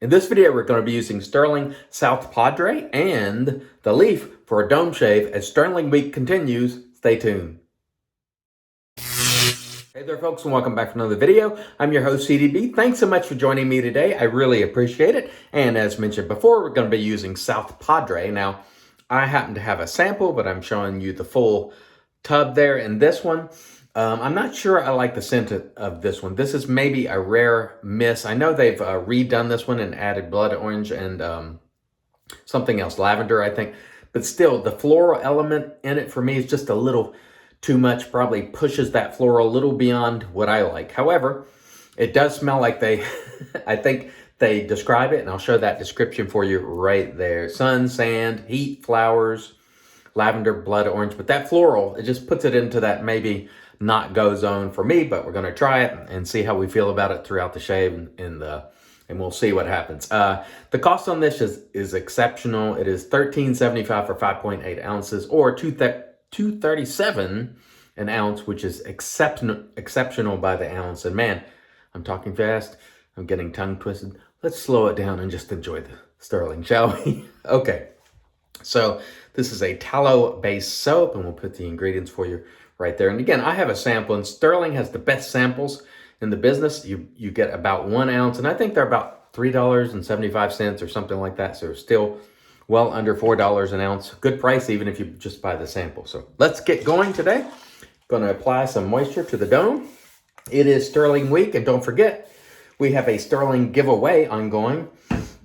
In this video, we're going to be using Stirling South Padre and the leaf for a dome shave as Stirling week continues. Stay tuned. Hey there folks, and welcome back to another video. I'm your host CDB. Thanks so much for joining me today. I really appreciate it. And as mentioned before, we're going to be using South Padre. Now, I happen to have a sample, but I'm showing you the full tub there in this one. I'm not sure I like the scent of this one. This is maybe a rare miss. I know they've redone this one and added blood orange and something else, lavender, I think. But still, the floral element in it for me is just a little too much. Probably pushes that floral a little beyond what I like. However, it does smell like they, I think they describe it, and I'll show that description for you right there. Sun, sand, heat, flowers, lavender, blood orange. But that floral, it just puts it into that maybe not go zone for me, but we're going to try it and see how we feel about it throughout the shave, and we'll see what happens. The cost on this is exceptional. It is $13.75 for 5.8 ounces, or $2.37 an ounce, which is exceptional by the ounce. And man, I'm talking fast. I'm getting tongue twisted. Let's slow it down and just enjoy the Stirling, shall we? Okay. So this is a tallow-based soap, and we'll put the ingredients for you right there. And again, I have a sample, and Stirling has the best samples in the business. You get about 1 ounce, and I think they're about $3.75 or something like that. So still well under $4 an ounce. Good price, even if you just buy the sample. So let's get going today. Going to apply some moisture to the dome. It is Stirling week, and don't forget, we have a Stirling giveaway ongoing.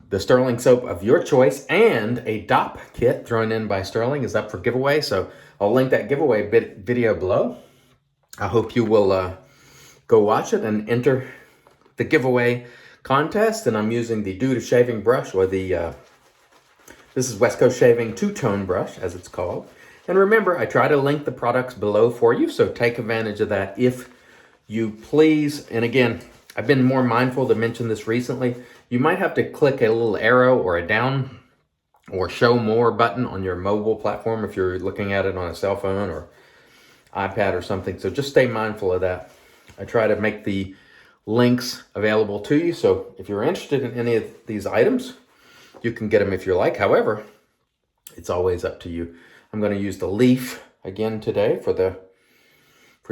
The Stirling soap of your choice and a DOP kit thrown in by Stirling is up for giveaway. So I'll link that giveaway video below. I hope you will go watch it and enter the giveaway contest. And I'm using the Dude shaving brush, or the this is West Coast Shaving two-tone brush, as it's called. And remember, I try to link the products below for you, so take advantage of that if you please. And again, I've been more mindful to mention this recently. You might have to click a little arrow or a down or show more button on your mobile platform if you're looking at it on a cell phone or iPad or something. So just stay mindful of that. I try to make the links available to you. So if you're interested in any of these items, you can get them if you like. However, it's always up to you. I'm going to use the leaf again today for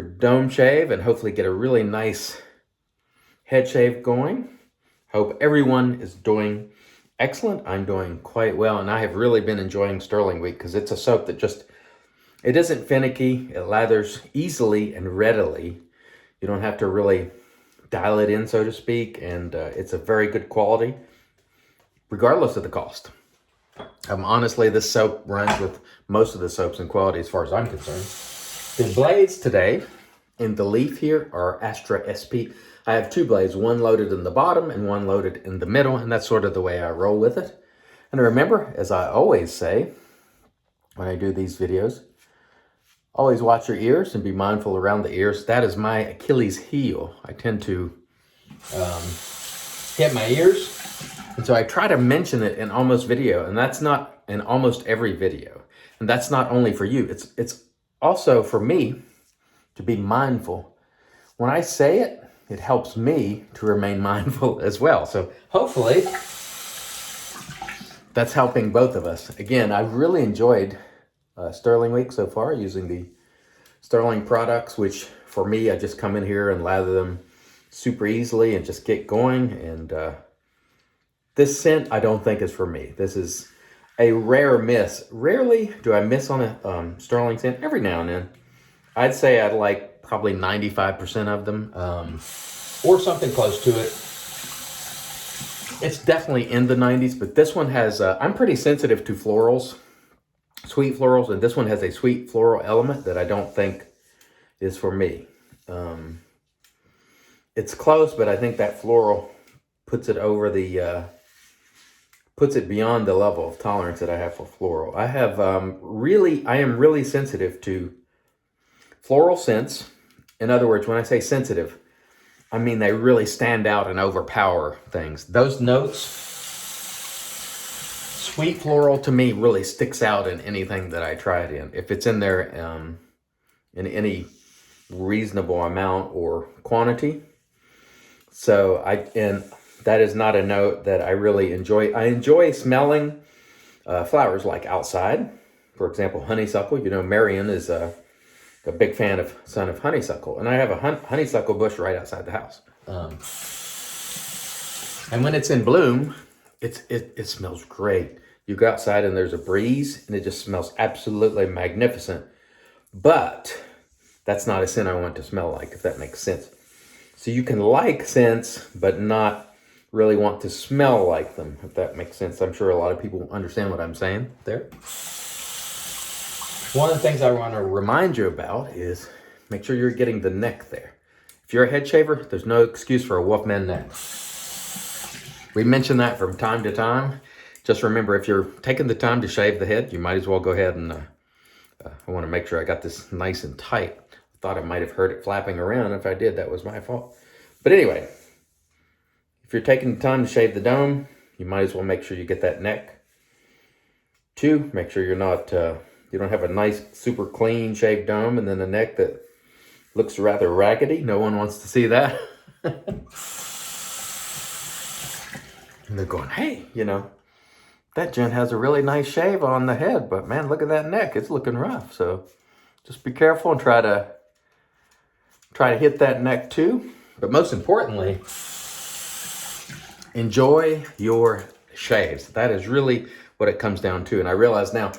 dome shave, and hopefully get a really nice head shave going. Hope everyone is doing excellent. I'm doing quite well, and I have really been enjoying Stirling week because it's a soap that it isn't finicky. It lathers easily and readily. You don't have to really dial it in, so to speak, and it's a very good quality, regardless of the cost. Honestly, this soap runs with most of the soaps in quality as far as I'm concerned. The blades today in the leaf here are Astra SP. I have 2 blades, one loaded in the bottom and one loaded in the middle, and that's sort of the way I roll with it. And remember, as I always say when I do these videos, always watch your ears and be mindful around the ears. That is my Achilles heel. I tend to hit my ears, and so I try to mention it in almost video, and that's not in almost every video. And that's not only for you, it's also for me to be mindful. When I say it, it helps me to remain mindful as well. So hopefully that's helping both of us. Again, I've really enjoyed Stirling week so far, using the Stirling products, which for me, I just come in here and lather them super easily and just get going. And this scent, I don't think is for me. This is a rare miss. Rarely do I miss on a Stirling scent. Every now and then. I'd say I'd like probably 95% of them, or something close to it. It's definitely in the 90s, but this one has, I'm pretty sensitive to florals, sweet florals, and this one has a sweet floral element that I don't think is for me. It's close, but I think that floral puts it over puts it beyond the level of tolerance that I have for floral. I am really sensitive to floral scents. In other words, when I say sensitive, I mean they really stand out and overpower things. Those notes, sweet floral to me really sticks out in anything that I try it in. If it's in there in any reasonable amount or quantity. So that is not a note that I really enjoy. I enjoy smelling flowers like outside. For example, honeysuckle. You know, Marion is a big fan of honeysuckle. And I have a honeysuckle bush right outside the house. And when it's in bloom, it smells great. You go outside and there's a breeze and it just smells absolutely magnificent. But that's not a scent I want to smell like, if that makes sense. So you can like scents, but not really want to smell like them, if that makes sense. I'm sure a lot of people understand what I'm saying there. One of the things I want to remind you about is make sure you're getting the neck there. If you're a head shaver, there's no excuse for a Wolfman neck. We mention that from time to time. Just remember, if you're taking the time to shave the head, you might as well go ahead and, I want to make sure I got this nice and tight. I thought I might have heard it flapping around. If I did, that was my fault. But anyway, if you're taking the time to shave the dome, you might as well make sure you get that neck. 2, make sure you're not, you don't have a nice, super clean shaved dome and then a neck that looks rather raggedy. No one wants to see that. And they're going, hey, you know, that gent has a really nice shave on the head, but man, look at that neck. It's looking rough. So just be careful and try to hit that neck too. But most importantly, enjoy your shaves. That is really what it comes down to. And I realize now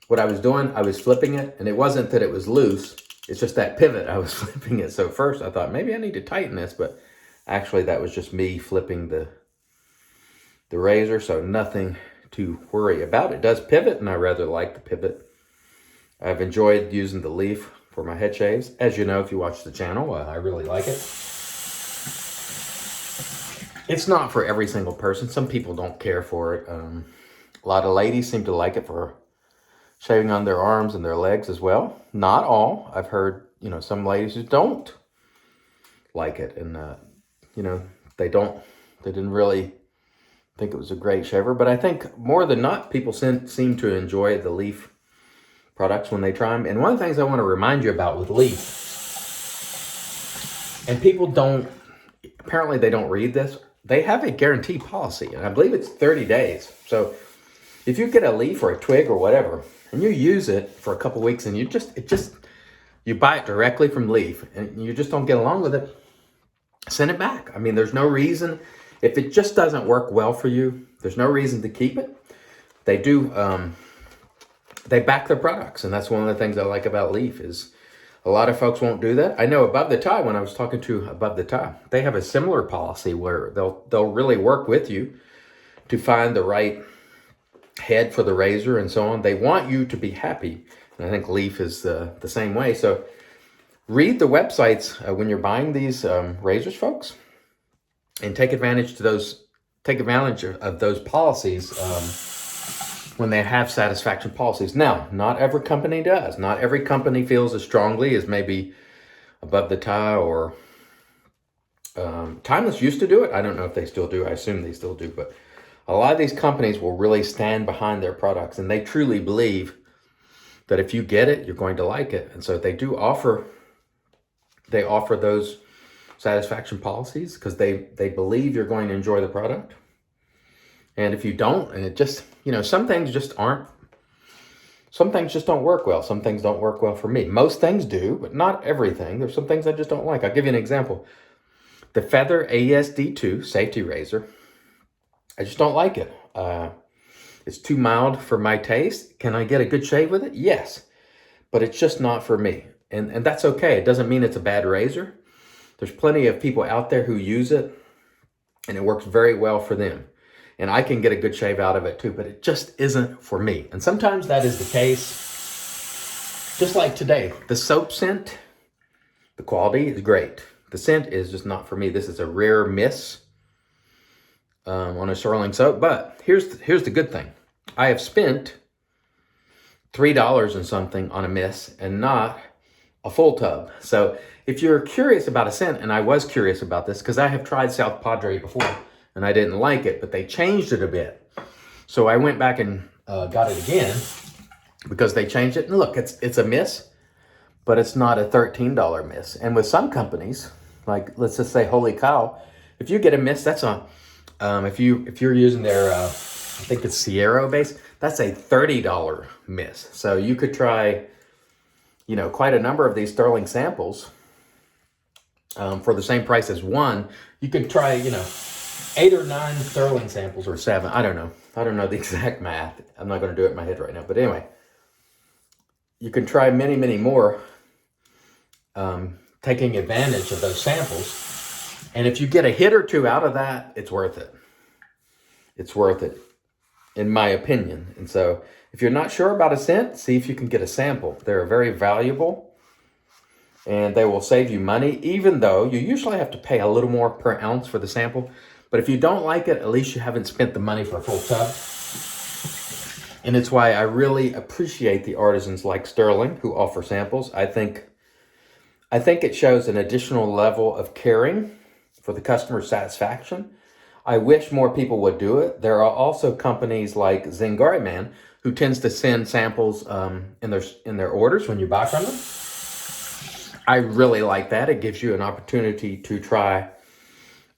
what I was doing, I was flipping it, and it wasn't that it was loose. It's just that pivot, I was flipping it. So first I thought maybe I need to tighten this, but actually that was just me flipping the razor. So nothing to worry about. It does pivot, and I rather like the pivot. I've enjoyed using the leaf for my head shaves. As you know, if you watch the channel, I really like it. It's not for every single person. Some people don't care for it. A lot of ladies seem to like it for shaving on their arms and their legs as well. Not all. I've heard, you know, some ladies who don't like it, and you know, they didn't really think it was a great shaver. But I think more than not, people seem to enjoy the leaf products when they try them. And one of the things I want to remind you about with leaf, and people apparently they don't read this, they have a guarantee policy, and I believe it's 30 days. So if you get a leaf or a twig or whatever, and you use it for a couple weeks, and you buy it directly from leaf, and you just don't get along with it, send it back. I mean, there's no reason. If it just doesn't work well for you, there's no reason to keep it. They do, they back their products, and that's one of the things I like about leaf is a lot of folks won't do that. I know Above the Tie, when I was talking to Above the Tie, they have a similar policy where they'll really work with you to find the right head for the razor and so on. They want you to be happy, and I think leaf is the same way. So read the websites when you're buying these razors, folks, and take advantage of those policies when they have satisfaction policies. Now, not every company does. Not every company feels as strongly as maybe Above the Tie or Timeless used to do it. I don't know if they still do. I assume they still do. But a lot of these companies will really stand behind their products, and they truly believe that if you get it, you're going to like it. And so they offer those satisfaction policies because they believe you're going to enjoy the product. And if you don't, and it just, you know, some things just don't work well. Some things don't work well for me. Most things do, but not everything. There's some things I just don't like. I'll give you an example. The Feather AESD2 safety razor, I just don't like it. It's too mild for my taste. Can I get a good shave with it? Yes, but it's just not for me. And that's okay. It doesn't mean it's a bad razor. There's plenty of people out there who use it, and it works very well for them. And I can get a good shave out of it too, but it just isn't for me. And sometimes that is the case. Just like today, the soap scent, the quality is great. The scent is just not for me. This is a rare Misc on a Stirling soap. But here's the good thing. I have spent $3 and something on a Misc and not a full tub. So if you're curious about a scent, and I was curious about this because I have tried South Padre before, and I didn't like it, but they changed it a bit. So I went back and got it again because they changed it. And look, it's a Misc, but it's not a $13 Misc. And with some companies, like let's just say Holy Cow, if you get a Misc, that's If you're using their, I think it's Sierra base, that's a $30 Misc. So you could try, quite a number of these Stirling samples for the same price as one. You could try, 8 or 9 Stirling samples, or 7. I don't know. I don't know the exact math. I'm not going to do it in my head right now. But anyway, you can try many, many more, taking advantage of those samples. And if you get a hit or two out of that, it's worth it. It's worth it, in my opinion. And so if you're not sure about a Synth, see if you can get a sample. They're very valuable, and they will save you money, even though you usually have to pay a little more per ounce for the sample. But if you don't like it, at least you haven't spent the money for a full tub. And it's why I really appreciate the artisans like Stirling who offer samples. I think it shows an additional level of caring for the customer satisfaction. I wish more people would do it. There are also companies like Zingari who tends to send samples in their orders when you buy from them. I really like that. It gives you an opportunity to try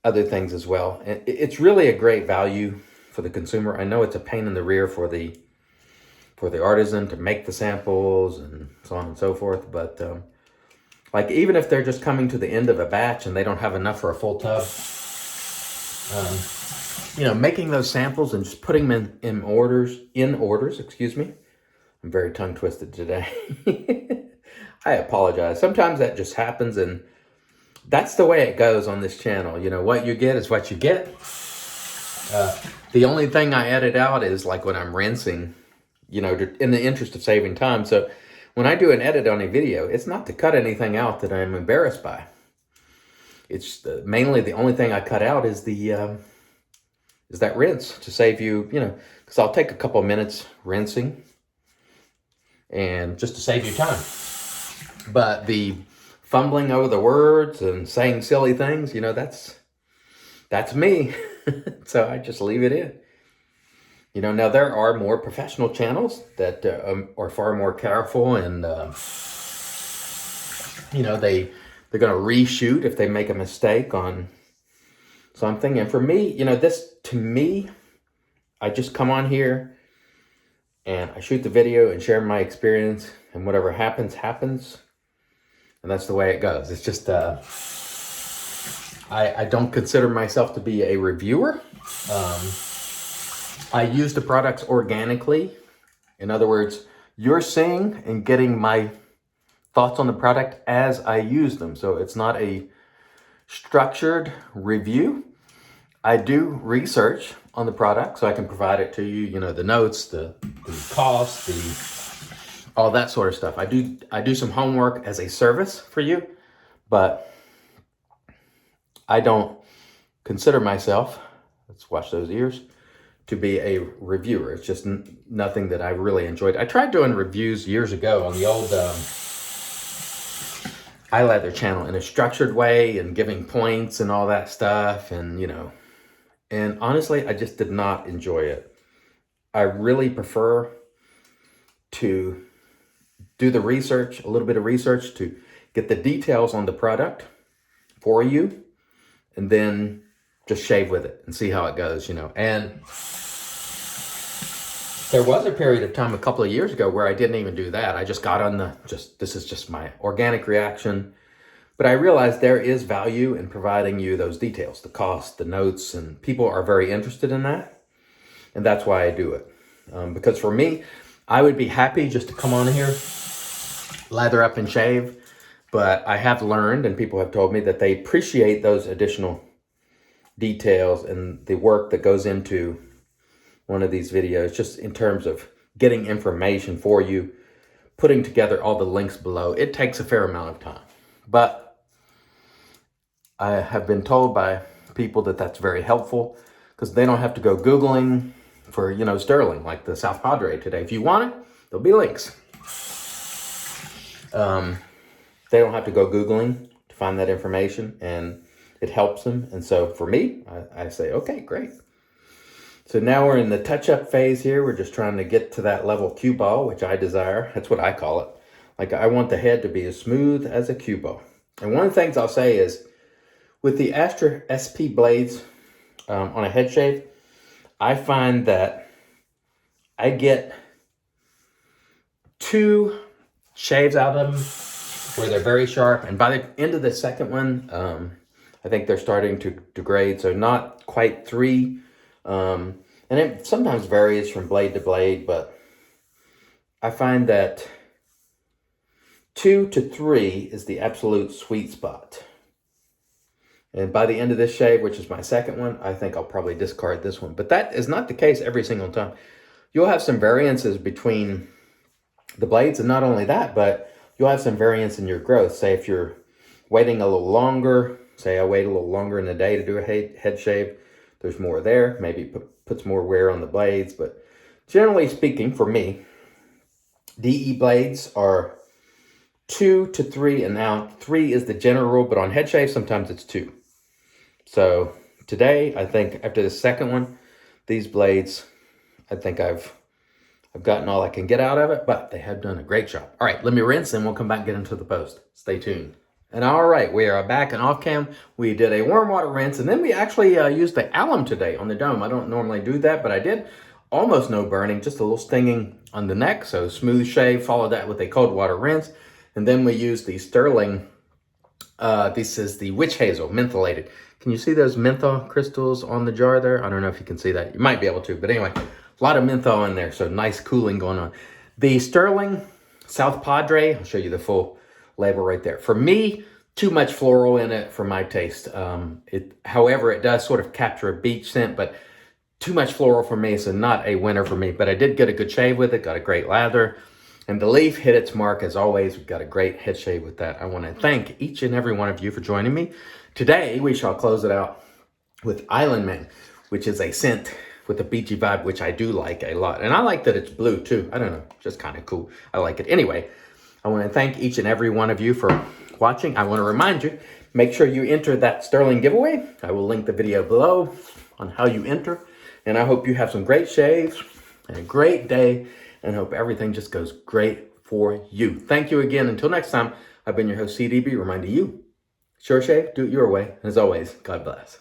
other things as well. And it's really a great value for the consumer. I know it's a pain in the rear for the artisan to make the samples and so on and so forth, but like even if they're just coming to the end of a batch and they don't have enough for a full tub, making those samples and just putting them in orders, excuse me. I'm very tongue twisted today. I apologize. Sometimes that just happens, and that's the way it goes on this channel. What you get is what you get. The only thing I edit out is like when I'm rinsing, in the interest of saving time. So when I do an edit on a video, it's not to cut anything out that I'm embarrassed by. It's mainly the only thing I cut out is that rinse to save you, because I'll take a couple of minutes rinsing and just to save you time. But the fumbling over the words and saying silly things, that's me. So I just leave it in. Now there are more professional channels that are far more careful, and they're going to reshoot if they make a mistake on something. And for me, to me, I just come on here and I shoot the video and share my experience, and whatever happens, happens. And that's the way it goes. It's just, I don't consider myself to be a reviewer. I use the products organically. In other words, you're seeing and getting my thoughts on the product as I use them. So it's not a structured review. I do research on the product so I can provide it to you, the notes, the cost, all that sort of stuff. I do some homework as a service for you, but I don't consider myself, let's watch those ears, to be a reviewer. It's just nothing that I really enjoyed. I tried doing reviews years ago on the old iLeather channel in a structured way and giving points and all that stuff, and and honestly, I just did not enjoy it. I really prefer to do the research, a little bit of research, to get the details on the product for you, and then just shave with it and see how it goes, And there was a period of time a couple of years ago where I didn't even do that. I just got on this is just my organic reaction. But I realized there is value in providing you those details, the cost, the notes, and people are very interested in that. And that's why I do it. Because for me, I would be happy just to come on here, lather up and shave. But I have learned, and people have told me, that they appreciate those additional details and the work that goes into one of these videos, just in terms of getting information for you, putting together all the links below. It takes a fair amount of time. But I have been told by people that that's very helpful, because they don't have to go Googling for, Stirling, like the South Padre today. If you want it, there'll be links. They don't have to go Googling to find that information, and it helps them. And so for me, I say, okay, great. So now we're in the touch-up phase here. We're just trying to get to that level cue ball, which I desire. That's what I call it. Like, I want the head to be as smooth as a cue ball. And one of the things I'll say is, with the Astra SP blades, on a head shave, I find that I get 2 shaves out of them where they're very sharp. And by the end of the second one, I think they're starting to degrade. So not quite 3. And it sometimes varies from blade to blade, but I find that 2 to 3 is the absolute sweet spot. And by the end of this shave, which is my second one, I think I'll probably discard this one. But that is not the case every single time. You'll have some variances between the blades, and not only that, but you'll have some variance in your growth. Say if you're waiting a little longer, say I wait a little longer in the day to do a head shave, there's more there. Maybe puts more wear on the blades. But generally speaking, for me, DE blades are 2 to 3, and now 3 is the general rule, but on head shave, sometimes it's 2. So today, I think after the second one, these blades, I think I've gotten all I can get out of it, but they have done a great job. All right, let me rinse and we'll come back and get into the post. Stay tuned. And all right, we are back and off cam. We did a warm water rinse, and then we actually used the alum today on the dome. I don't normally do that, but I did. Almost no burning, just a little stinging on the neck. So smooth shave, follow that with a cold water rinse. And then we used the Stirling, this is the witch hazel, mentholated. Can you see those menthol crystals on the jar there? I don't know if you can see that. You might be able to, but anyway, a lot of menthol in there, so nice cooling going on. The Stirling South Padre, I'll show you the full label right there. For me, too much floral in it for my taste. However, it does sort of capture a beach scent, but too much floral for me, so not a winner for me. But I did get a good shave with it, got a great lather. And the leaf hit its mark as always. We've got a great head shave with that. I want to thank each and every one of you for joining me. Today, we shall close it out with Island Man, which is a Synth with a beachy vibe, which I do like a lot. And I like that it's blue too. I don't know, just kind of cool. I like it. Anyway, I want to thank each and every one of you for watching. I want to remind you, make sure you enter that Stirling giveaway. I will link the video below on how you enter. And I hope you have some great shaves and a great day, and hope everything just goes great for you. Thank you again. Until next time, I've been your host, CDB, reminding you, sure shave, do it your way. And as always, God bless.